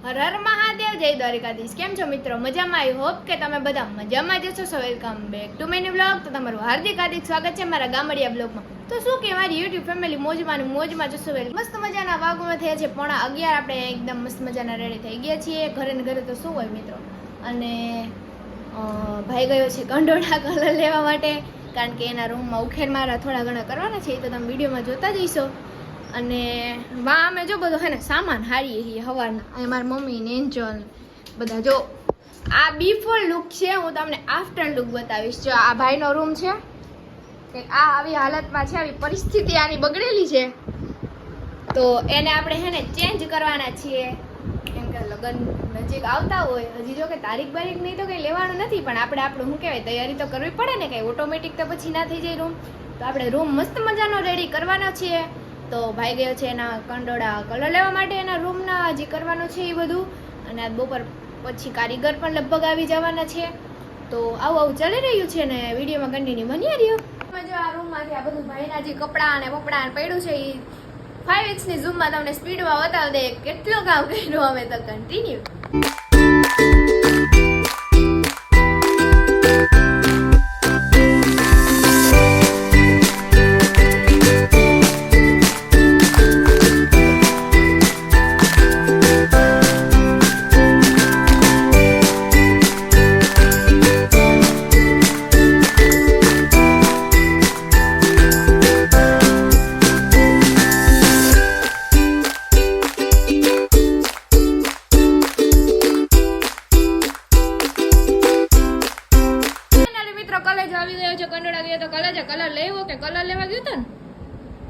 હર હર મહાદેવ, જય દ્વારિકાધીશ. કેમ છો મિત્રો? મજામાં? આઈ હોપ કે તમે બધા મજામાં જ હશો. સો welcome back to my new blog. તો તમારું હાર્દિક સ્વાગત છે મારા ગામડિયા બ્લોગમાં. તો શું કે મારી યુટ્યુબ ફેમિલી મોજમાં જશો. મસ્ત મજાના વાગોમાં થયા છે 11:30. આપણે એકદમ મસ્ત મજાના રેડી થઈ ગયા છીએ. ઘરે ને ઘરે તો શું હોય મિત્રો. અને ભાઈ ગયો છે કંડોળા કલર લેવા માટે, કારણ કે એના રૂમમાં ઉખેર મારા થોડા ઘણા કરવાના છે. એ તો તમે વિડીયોમાં જોતા જઈશો. અને વા અમે જો બધો હે ને સામાન હારીએ છીએ હવારના. અહીં મારી મમ્મી ને એન્જલ બધા જો. આ બિફોર લુક છે, હું તમને આફ્ટર લુક બતાવીશ. જો આ ભાઈનો રૂમ છે, કે આ આવી હાલતમાં છે, આવી પરિસ્થિતિ આની બગડેલી છે. તો એને આપણે હે ને ચેન્જ કરવાના છીએ, કેમ કે લગ્ન નજીક આવતા હોય. હજી જો કે તારીખ બારીખ નહીં તો કંઈ લેવાનું નથી, પણ આપણે આપણું શું કહેવાય તૈયારી તો કરવી પડે ને. કંઈ ઓટોમેટિક તો પછી ના થઈ જાય રૂમ. તો આપણે રૂમ મસ્ત મજાનો રેડી કરવાનો છીએ. તો ભાઈ ગયો છે એના કંડોળા કલર લેવા માટે, એના રૂમના હજી કરવાનું છે એ બધું. અને આ બપોર પછી કારીગર પણ લગભગ આવી જવાના છે. તો આવું ચાલી રહ્યું છે ને વિડીયોમાં કન્ટિન્યુ બની રહ્યું. જો આ રૂમમાંથી આ બધું ભાઈના જે કપડાં અને બપડા પડ્યું છે એ 5x ની ઝૂમમાં તમને સ્પીડમાં બતાવી દે કેટલું કામ કર્યું અમે. તો કન્ટિન્યુ. કલર લેવો કે કલર લેવા ગયો તો ને?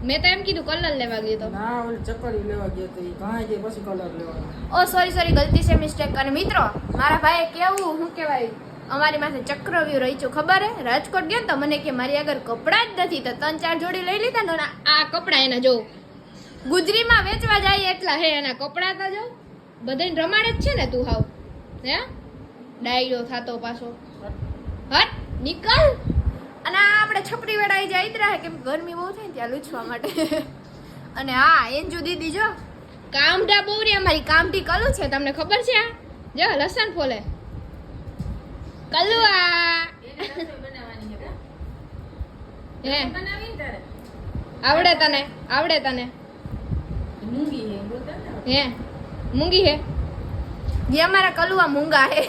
મેં તો એમ કીધું કલર લેવા ગયો તો. ના, ઓલી ચકરી લેવા ગયો તો. ઈ કાંઈ જે પછી કલર લેવાનો. ઓ સોરી ગલતી છે, મિસ્ટેક. અને મિત્રો મારા ભાઈએ કેવું શું કહેવાય અમારી પાસે ચક્રવ્યૂહ રહી છું ખબર હે. રાજકોટ ગયો ને તો મને કે મારી આગળ કપડાં જ નથી, તો 3-4 જોડી લઈ લીધા ને. આ કપડાં એના જો ગુજરીમાં વેચવા જાય એટલા હે એના કપડાં. તો જો બધાને રમાડે જ છે ને તું. હાવ હે ડાયરો થાતો પાછો. હટ નીકળ. અને આ આપણે છપરી વેડાઈ જાય જ રહે, કેમ ગરમી બહુ થાય ત્યાં લૂછવા માટે. અને હા એન્જુ દીદી જો કામઢા બહુ રે અમારી. કામઢી કલું છે, તમને ખબર છે? આ જો લસણ ફોલે કલુઆ હે આવડે તને હે મૂંગી હે ये हमारा कलुआ मूंगा है.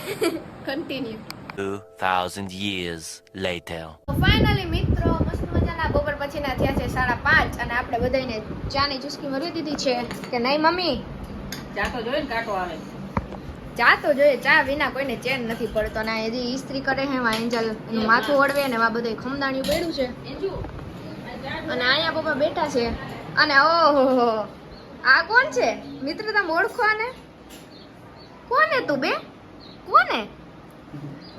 कंटिन्यू. 2000 years later. ફાઇનલી મિત્રો મસ્ત મજાના બપોર પછીના થયા છે 5:30. અને આપણે બધાને ચાની ચુસ્કી મરી દીધી છે કે નહીં મમ્મી? ચા તો જોઈએ ને કાંટો આવે. ચા તો જોઈએ, ચા વિના કોઈને ચેન નથી પડતો. ના હજી ઇસ્ત્રી કરે હે વા એન્જલ એનું માથું ઓળવે ને વા બધું ખમદાણિયું પડ્યું છે. અને અહીંયા પપ્પા બેઠા છે. અને ઓહો આ કોણ છે મિત્ર? તમે ઓળખો આને? કોને તું બે? કોને?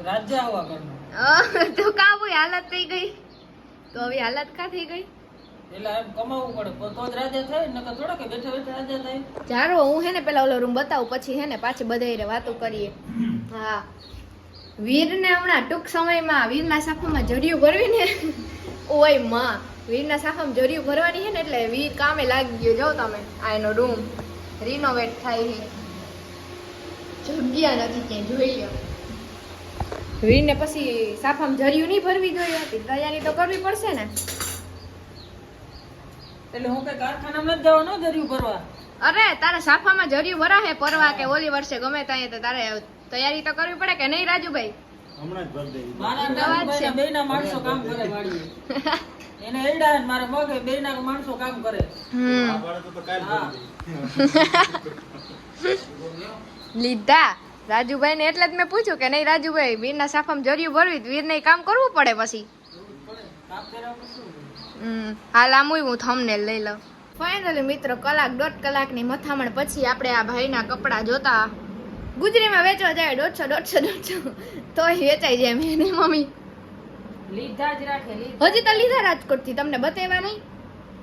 રાજ્ય આવા કરનો. તો કાબુ હાલત થઈ ગઈ. તો હવે હાલત કા થઈ ગઈ? એટલે એમ કમાવવું પડે તો જ રાજા થાય, નકર થોડા કે બેઠા બેઠા રાજા થાય. ચાલો હું હે ને પેલા ઓલો રૂમ બતાવું, પછી હે ને પાછી બધાય વાતો કરીએ. હા વીરને હમણાં ટૂંક સમયમાં વીરના સાફામાં જરિયું ભરવી ને ઓય માં વીરના સાફામાં જરિયું ભરવાની છે ને, એટલે વીર કામે લાગી ગયો. જો તમે આ એનો રૂમ રિનોવેટ થાય છે, જગ્યા નથી ક્યાંય જોઈ લો. વીરને પછી સાફામાં જરિયું નહીં ભરવી જોઈએ હતી, તૈયારી તો કરવી પડશે ને. એટલે હું કઈ કારખાનામાં નથી જવાનો જરિયું ભરવા. અરે તારે સાફામાં જરિયું ભરાહે પરવા કે ઓલી વર્ષે ગમે ત્યાં, તો તારે તૈયારી તો કરવી પડે કે નહીં રાજુભાઈ? હમણાં જ ભર દઈ. મારા નાનભાઈના બેયના માણસો કામ કરે વાડીએ. એને એડા ને મારા મગે બેયના માણસો કામ કરે. આ બાળકો તો કાલ ભરી દે. લીધા રાજુભાઈ ને, એટલે જ મેં પૂછ્યું કે નહીં રાજુભાઈ વીરના સાફામાં જરિયું ભરવી, વીરને કામ કરવું પડે પછી. કામ કર્યા પછી હાલ આમુય હું થંબનેલ લઈ લઉં. ફાઇનલી મિત્રો 1-1.5 કલાકની મથામણ પછી આપણે આ ભાઈના કપડા જોતા ગુજરીમાં વેચવા જાય 150 તોય વેચાઈ જાય. મેં મમ્મી લીધા જ રાખે. હજી તો લીધા રાજકોટથી, તમને બતાવ્યા નહીં.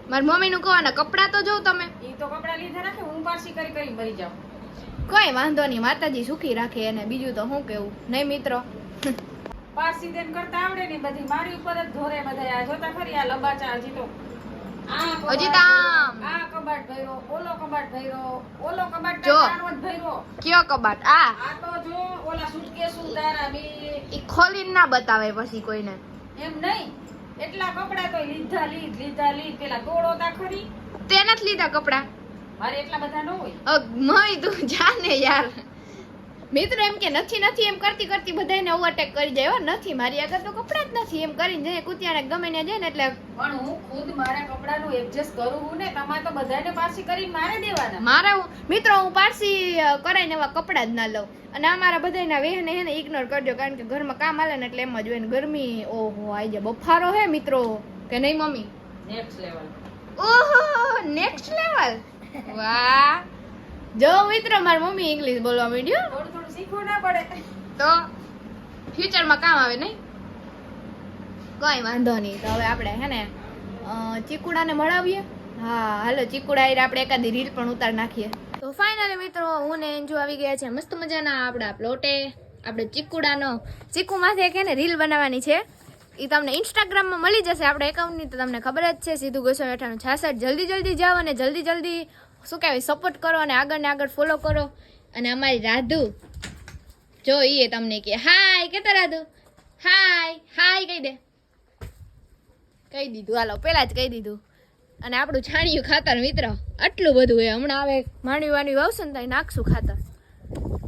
મારી મમ્મીનું કહેવાના કપડા તો જોઉં તમે. ઈ તો કપડા લીધા રાખે, હું પારસી કરી મરી જાઉં. કઈ વાંધો નહીં, માતાજી સુખી રાખે એને. બીજું તો શું કેવું નહીં મિત્રો. પારસી દેન કરતા આવડે ને બધી મારી ઉપર જ ધોરે બધા. આ જોતા ખરી આ લબાચા હજી તો આ કબાટ હજી તો આમ. ભર્યો, આ કબાટ ભર્યો, ઓલો કબાટ ભર્યો, ઓલો કબાટ જો. તારો જ ભર્યો. કયો કબાટ આ આ તો જો ઓલા સુટકેસ ઉતારા બે ઈ ખોલીને ના બતાવે પછી કોઈને. એમ નહીં એટલા કપડા તો લીધા લીધ પેલા તોડો તા ખરી તે નથી લીધા કપડા. મારે એટલા બધા ન હોય મય તું જાને યાર. મિત્રો એમ કે નથી એમ કરતી કરતી બધાને ઓવરટેક કરી જાય. હો નથી, મારી આગળ તો કપડા જ નથી એમ કરીને જાય કુતિયાને ગમે ને જાય ને એટલે પણ હું ખુદ મારા કપડાનું એડજસ્ટ કરું હું ને તમારે તો બધાને પાછી કરીને મારે દેવાના મારા મિત્રો હું પારસી કરાઈને એવા કપડા જ ના લઉં. અને આ મારા બધાના વેહને હે ને ઇગ્નોર કરજો, કારણ કે ઘરમાં કામ હાલે ને એટલે એમ જ હોય ને ગરમી ઓહો આઈ જાય બફારો હે મિત્રો કે નહીં મમ્મી? નેક્સ્ટ લેવલ ઓહો નેક્સ્ટ લેવલ. વાહ જો મિત્રો મારી મમ્મી ઇંગ્લિશ બોલવા માંડ્યો થોડું શીખવું ના પડે તો ફ્યુચરમાં કામ આવે નહીં. કઈ વાંધો નહીં. તો હવે આપણે હે ને ચીકુડાને મળાવીએ. હા હાલો ચીકુડા આપણે એકાદી રીલ પણ ઉતાર નાખીએ. તો ફાઇનલી મિત્રો હું ને એન્જુ આવી ગયા છે મસ્ત મજાના આપણા પ્લોટે. આપણે ચીકુમાંથી એક ને રીલ બનાવવાની છે. એ તમને ઇન્સ્ટાગ્રામમાં મળી જશે આપણા એકાઉન્ટની, તો તમને ખબર જ છે. સીધું 29866 જલ્દી જાઓ અને જલ્દી શું કહેવાય સપોર્ટ કરો અને આગળ ને આગળ ફોલો કરો. અને અમારી રાધુ જો એ તમને કે હાય કેતો રાધુ હાય કહી દે. કહી દીધું હાલો પેલા જ કહી દીધું. અને આપણું છાણિયું ખાતર મિત્ર આટલું બધું હે. હમણાં આવે માંડવી વાવશે ને તો નાખશું ખાતર.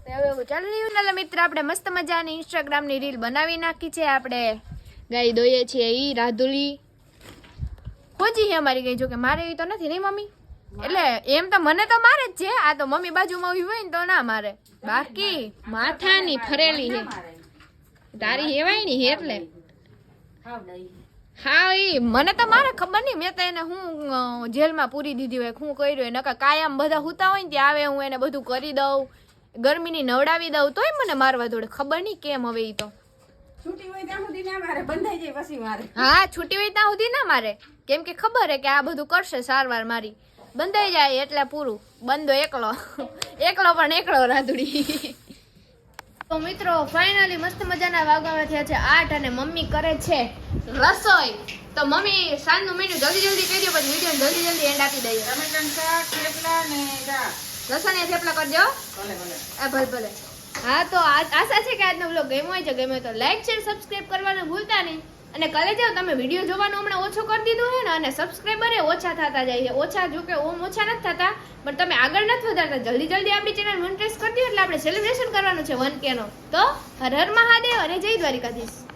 તો હવે એવું ચાલી રહ્યું ને મિત્ર આપણે મસ્ત મજાની ઇન્સ્ટાગ્રામની રીલ બનાવી નાખી છે. આપણે ગાય દોઈએ છીએ ઈ રાધુલી ખોજી છે અમારી ગઈ. જો કે મારે એવી તો નથી નહીં મમ્મી? એટલે એમ તો મને તો મારે જ છે. આ તો મમ્મી બાજુમાં ઉભી હોય ને તો ના મારે. બાકી માથાની ફરેલી છે તારી હેવાય ની એટલે હા ઈ મને તો મારે ખબર નહીં. મેં તો એને હું જેલમાં પૂરી દીધી હોય શું કર્યું નકર કાયમ બધા હુતા હોય ને ત્યાં આવે હું એને બધું કરી દઉં, ગરમીની નવડાવી દઉં તોય મને મારવા દોડે. ખબર નહીં કેમ હવે ઈ તો. છૂટી હોય ત્યાં સુધી ના મારે, બંધાઈ જાય પછી મારે. હા છૂટી હોય ત્યાં સુધી ના મારે, કેમ કે ખબર હે કે આ બધું કરશે સારવાર મારી. બંધાઈ જાય એટલે પૂરું. બંધો એકલો પણ એકલો રાધુડી. તો મિત્રો ફાઇનલી મસ્ત મજાના વાગવા થયા છે 8 અને મમ્મી કરે છે રસોઈ. તો મમ્મી સાંજનું મેનુ જલ્દી કહી દો પછી વિડીયો જલ્દી એન્ડ આપી દઈએ. ટમેટાનું શાક, થેપલા ને દાળ. લસણિયા થેપલા કરજો. ભલે ભલે. હા તો આશા છે કે આજનો વ્લોગ ગમ્યો તો લાઈક શેર સબસ્ક્રાઇબ કરવાનું ભૂલતા નહીં. અને કાલે જાઓ તમે વિડીયો જોવાનું હમણાં ઓછો કરી દીધું છે ને, અને સબસ્ક્રાઇબરે ઓછા થતા જાય છે. ઓછા જો કે ઓછા નથી થતા પણ તમે આગળ નથી વધારતા. જલ્દી આપણી ચેનલ મોનેટાઈઝ કરી દો એટલે આપણે સેલિબ્રેશન કરવાનું છે 1K નો. તો હર હર મહાદેવ અને જય દ્વારિકાધીશ.